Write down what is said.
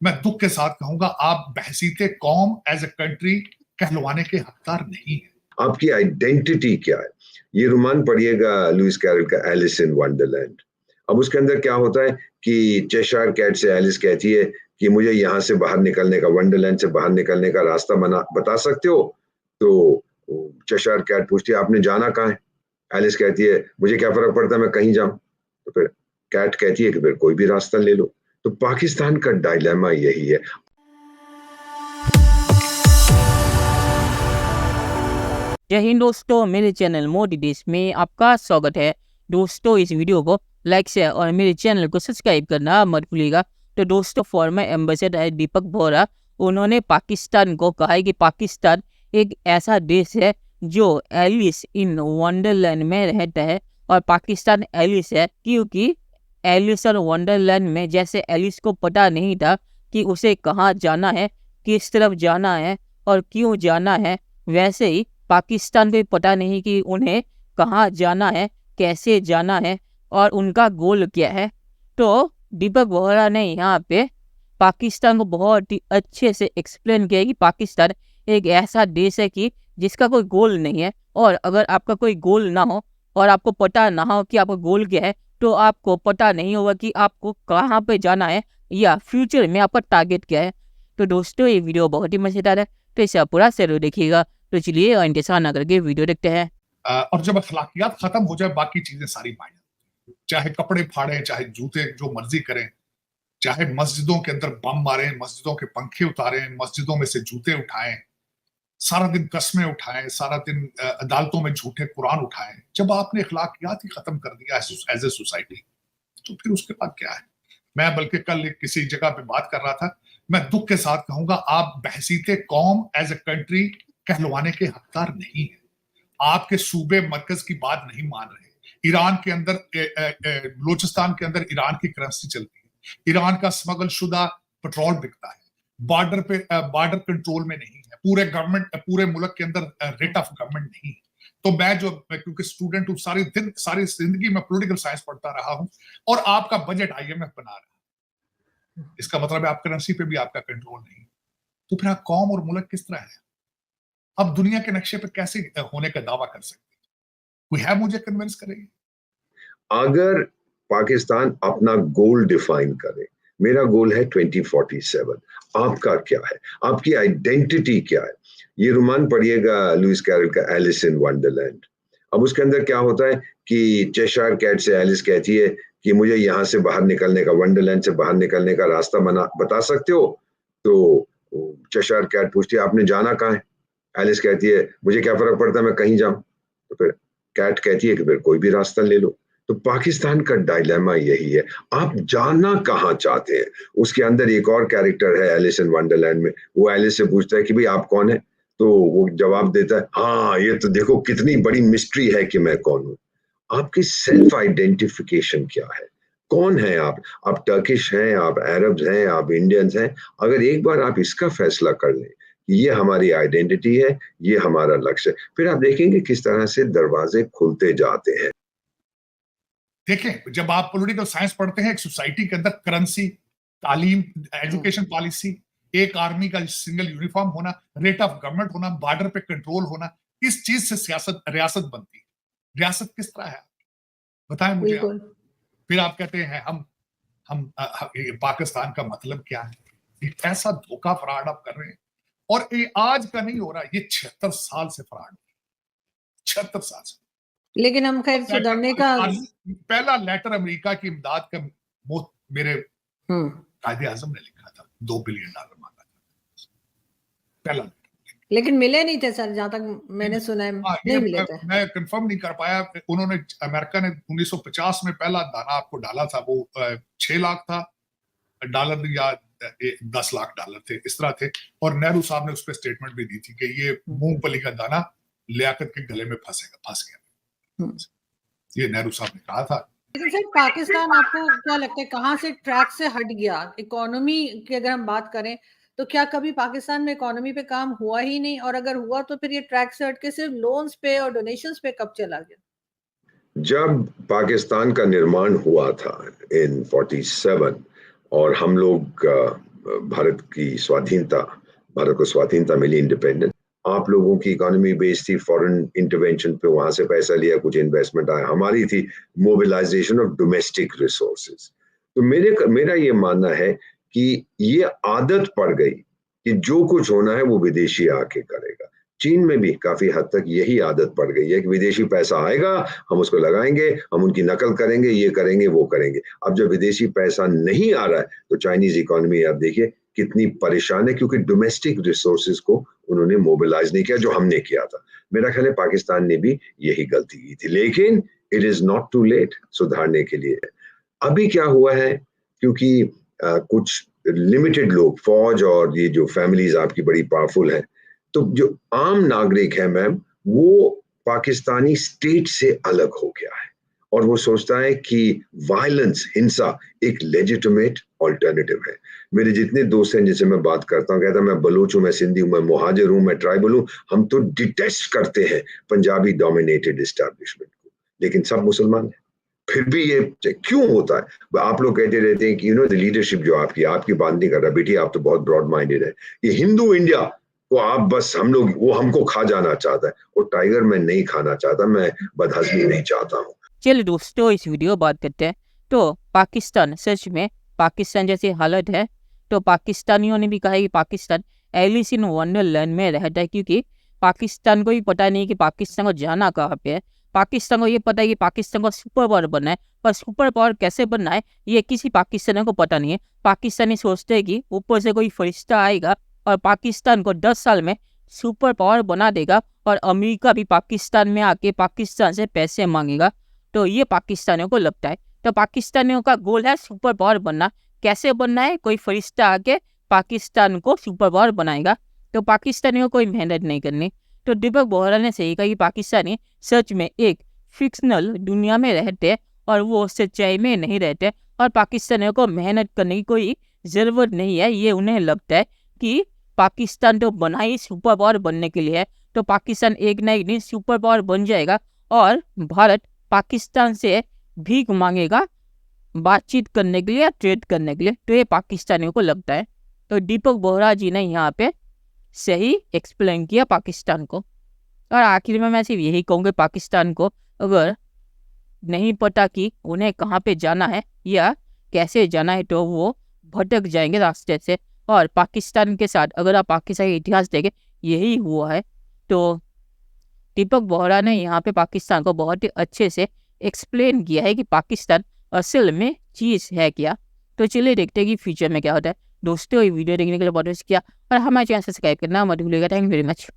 मैं दुख के साथ कहूंगा आप बहसीते कौम एज ए कंट्री कहलवाने के हकदार नहीं है। आपकी आइडेंटिटी क्या है? ये रोमान पढ़िएगा लुइस कैरल का एलिस इन वंडरलैंड। अब उसके अंदर क्या होता है कि चेशायर कैट से एलिस कहती है कि मुझे यहाँ से बाहर निकलने का, वंडरलैंड से बाहर निकलने का रास्ता बता सकते हो? तो चेशायर कैट पूछती है आपने जाना कहाँ है? एलिस कहती है मुझे क्या फर्क पड़ता है, मैं कहीं जाऊं। तो फिर कैट कहती है कि फिर कोई भी रास्ता ले लो। तो पाकिस्तान का डायलेमा यही है। जय हिंद दोस्तों, मेरे चैनल मोदी देश में आपका स्वागत है। दोस्तों इस वीडियो को लाइक शेयर और मेरे चैनल को सब्सक्राइब करना मत भूलिएगा। तो दोस्तों फॉर्मर एम्बेसडर दीपक बोहरा उन्होंने पाकिस्तान को कहा है कि पाकिस्तान एक ऐसा देश है जो एलिस इन वंडरलैंड में रहता है। और पाकिस्तान एलिस है क्योंकि एलिस और वंडरलैंड में जैसे एलिस को पता नहीं था कि उसे कहाँ जाना है, किस तरफ जाना है और क्यों जाना है, वैसे ही पाकिस्तान को पता नहीं कि उन्हें कहाँ जाना है, कैसे जाना है और उनका गोल क्या है। तो दीपक बोहरा ने यहाँ पे पाकिस्तान को बहुत ही अच्छे से एक्सप्लेन किया कि पाकिस्तान एक ऐसा देश है कि जिसका कोई गोल नहीं है। और अगर आपका कोई गोल ना हो और आपको पता ना हो कि आपका गोल क्या है, तो आपको पता नहीं होगा कि आपको कहाँ पे जाना है या फ्यूचर में आपका टारगेट क्या है। तो दोस्तों ये वीडियो बहुत ही मजेदार है, तो इसे पूरा जरूर देखिएगा। तो चलिए इंतजार ना करके वीडियो देखते हैं। और जब अखलाकियात खत्म हो जाए बाकी चीजें सारी मायने, चाहे कपड़े फाड़े, चाहे जूते जो मर्जी करें, चाहे मस्जिदों के अंदर बम मारें, मस्जिदों के पंखे उतारें, मस्जिदों में से जूते उठाएं, सारा दिन कस्में उठाएं, सारा दिन अदालतों में झूठे कुरान उठाएं, जब आपने अखलाकियात ही खत्म कर दिया एज ए सोसाइटी, तो फिर उसके बाद क्या है? मैं बल्कि कल किसी जगह पे बात कर रहा था, मैं दुख के साथ कहूंगा आप बहसीते कौम एज ए कंट्री कहलवाने के हकदार नहीं है। आपके सूबे मरकज की बात नहीं मान रहे। ईरान के अंदर बलूचिस्तान के अंदर ईरान की करेंसी चलती है, ईरान का स्मगल शुदा पेट्रोल बिकता है, बॉर्डर पे बॉर्डर कंट्रोल में नहीं है, पूरे मुल्क के अंदर रेट ऑफ गवर्नमेंट नहीं है। तो मैं क्योंकि स्टूडेंट हूँ, सारी जिंदगी में पॉलिटिकल साइंस पढ़ता रहा हूँ, और आपका बजट IMF बना रहा है, इसका मतलब है आप करेंसी पे भी आपका कंट्रोल नहीं। तो फिर आप कौम और मुल्क किस तरह है? अब दुनिया के नक्शे पे कैसे होने का दावा कर सकते? कोई है मुझे कन्विंस करेगी? अगर पाकिस्तान अपना गोल डिफाइन करे, मेरा गोल है 2047, आपका क्या है? आपकी आइडेंटिटी क्या है? ये रोमान पढ़िएगा लुइस कैरल का एलिस इन वंडरलैंड। अब उसके अंदर क्या होता है कि चेशायर कैट से एलिस कहती है कि मुझे यहाँ से बाहर निकलने का, वंडरलैंड से बाहर निकलने का रास्ता बता सकते हो? तो चेशायर कैट पूछती है आपने जाना कहाँ है? एलिस कहती है मुझे क्या फर्क पड़ता है, मैं कहीं जाऊं। तो फिर कैट कहती है कि फिर कोई भी रास्ता ले लो। तो पाकिस्तान का डायलेमा यही है, आप जाना कहाँ चाहते हैं? उसके अंदर एक और कैरेक्टर है एलिस इन वंडरलैंड में, वो एलिस से पूछता है कि भाई आप कौन है? तो वो जवाब देता है हाँ ये तो देखो कितनी बड़ी मिस्ट्री है कि मैं कौन हूं। आपकी सेल्फ आइडेंटिफिकेशन क्या है? कौन है आप टर्किश हैं, आप अरब्स हैं, आप इंडियंस हैं? अगर एक बार आप इसका फैसला कर लें, ये हमारी आइडेंटिटी है, ये हमारा लक्ष्य है, फिर आप देखेंगे किस तरह से दरवाजे खुलते जाते हैं। देखें, जब आप पॉलिटिकल साइंस पढ़ते हैं, एक सोसाइटी के अंदर करेंसी, तालीम, एजुकेशन पॉलिसी, एक आर्मी का सिंगल यूनिफॉर्म होना, रेट ऑफ गवर्नमेंट होना, बॉर्डर पे कंट्रोल होना, इस चीज से रियासत बनती है। रियासत किस तरह है बताएं मुझे आप। फिर आप कहते हैं हम पाकिस्तान का मतलब क्या है? एक ऐसा धोखा फ्रॉड आप कर रहे हैं, और ये आज का नहीं हो रहा, ये 76 साल से फ्रॉड, 76 साल से। लेकिन हम खैर सुधरने का पहला लेटर अमेरिका की इमदाद का मेरे कायदे आजम ने लिखा था, $2 बिलियन मांगा था पहला, लेकिन मिले नहीं थे सर, जहां तक मैंने सुना है नहीं मिले थे। मैं कंफर्म नहीं कर पाया। उन्होंने, अमेरिका ने 1950 में पहला दाना आपको डाला था, वो $6 लाख था डॉलर या $10 लाख थे, इस तरह थे। और नेहरू साहब ने उस पर स्टेटमेंट भी दी थी कि ये मूंगफली का दाना लियाकत के गले में फंस गया, ये नेहरू साहब ने कहा था। लेकिन सर पाकिस्तान आपको क्या लगता है कहाँ से ट्रैक से हट गया? इकोनॉमी की अगर हम बात करें तो क्या कभी पाकिस्तान में इकोनॉमी पे काम हुआ ही नहीं, और अगर हुआ तो फिर ये ट्रैक से हट के सिर्फ लोन्स पे और डोनेशंस पे कब चला गया? जब पाकिस्तान का निर्माण हुआ था इन 47 और हम लोग भारत की स्वाधीनता, भारत को स्वाधीनता मिली, इंडिपेंडेंट, आप लोगों की इकोनॉमी बेस्ड थी, फॉरेन इंटरवेंशन पे वहां से पैसा लिया, कुछ इन्वेस्टमेंट आया, हमारी थी मोबिलाइजेशन ऑफ डोमेस्टिक रिसोर्सेज। तो मेरा ये मानना है कि ये आदत पड़ गई कि जो कुछ होना है वो विदेशी आके करेगा। चीन में भी काफी हद तक यही आदत पड़ गई है कि विदेशी पैसा आएगा, हम उसको लगाएंगे, हम उनकी नकल करेंगे, ये करेंगे, वो करेंगे। अब जब विदेशी पैसा नहीं आ रहा है तो चाइनीज इकोनॉमी आप देखिए कितनी परेशान है, क्योंकि डोमेस्टिक रिसोर्सेज को उन्होंने मोबिलाइज नहीं किया जो हमने किया था। मेरा ख्याल है पाकिस्तान ने भी यही गलती की थी, लेकिन it is not too late सुधारने के लिए। अभी क्या हुआ है, क्योंकि कुछ लिमिटेड लोग, फौज और ये जो फैमिलीज आपकी बड़ी पावरफुल है, तो जो आम नागरिक है मैम, वो पाकिस्तानी स्टेट से अलग हो गया है और वो सोचता है कि वायलेंस, हिंसा एक लेजिटिमेट ऑल्टरनेटिव है। मेरे जितने दोस्त हैं जिनसे मैं बात करता हूँ, कहता मैं बलूच हूँ, मैं सिंधी हूँ, मैं मुहाजिर हूँ, मैं ट्राइबल हूँ, हम तो डिटेस्ट करते हैं पंजाबी डोमिनेटेड एस्टैब्लिशमेंट को, लेकिन सब मुसलमान हैं। फिर भी ये क्यों होता है? आप लोग कहते रहते हैं कि द लीडरशिप जो आपकी बात नहीं कर रहा, बेटी आप तो बहुत ब्रॉड माइंडेड है। ये हिंदू इंडिया को आप बस हम लोग, वो हमको खा जाना चाहता है, और टाइगर मैं नहीं खाना चाहता, मैं बदहजमी नहीं चाहता हूँ। चलिए दोस्तों, इस वीडियो बात करते हैं। तो पाकिस्तान, सच में पाकिस्तान जैसी हालत है, तो पाकिस्तानियों ने भी कहा है कि पाकिस्तान एलिस इन वंडरलैंड में रहता है, क्योंकि पाकिस्तान को भी पता नहीं कि पाकिस्तान को जाना कहाँ पे है। पाकिस्तान को ये पता है कि पाकिस्तान को सुपर पावर बनना है, पर सुपर पावर कैसे बनना है ये किसी पाकिस्तानी को पता नहीं है। पाकिस्तानी सोचते हैं कि ऊपर से कोई फरिश्ता आएगा और पाकिस्तान को 10 साल में सुपर पावर बना देगा, और अमेरिका भी पाकिस्तान में आके पाकिस्तान से पैसे मांगेगा। तो ये पाकिस्तानियों को लगता है। तो पाकिस्तानियों का गोल है सुपर पावर बनना। कैसे बनना है? कोई फरिश्ता आके पाकिस्तान को सुपर पावर बनाएगा। तो पाकिस्तानियों को कोई मेहनत नहीं करनी। तो दीपक बोहरा ने सही कहा कि पाकिस्तानी सच में एक फिक्शनल दुनिया में रहते हैं और वो सच्चाई में नहीं रहते, और पाकिस्तानियों को मेहनत करने की कोई ज़रूरत नहीं है। ये उन्हें लगता है कि पाकिस्तान तो बना ही सुपर पावर बनने के लिए है, तो पाकिस्तान एक ना एक दिन सुपर पावर बन जाएगा और भारत पाकिस्तान से भीख मांगेगा बातचीत करने के लिए या ट्रेड करने के लिए। तो ये पाकिस्तानियों को लगता है। तो दीपक बोहरा जी ने यहाँ पे सही एक्सप्लेन किया पाकिस्तान को। और आखिर में मैं सिर्फ यही कहूँगा, पाकिस्तान को अगर नहीं पता कि उन्हें कहाँ पे जाना है या कैसे जाना है, तो वो भटक जाएंगे रास्ते से। और पाकिस्तान के साथ अगर आप पाकिस्तान का इतिहास देखें, यही हुआ है। तो दीपक बोहरा ने यहाँ पे पाकिस्तान को बहुत ही अच्छे से एक्सप्लेन किया है कि पाकिस्तान असल में चीज़ है क्या। तो चलिए देखते हैं कि फ्यूचर में क्या होता है। दोस्तों, ये वीडियो देखने के लिए बहुत शुक्रिया, और हमारे चैनल सब्सक्राइब करना मत भूलिएगा। Thank you very much.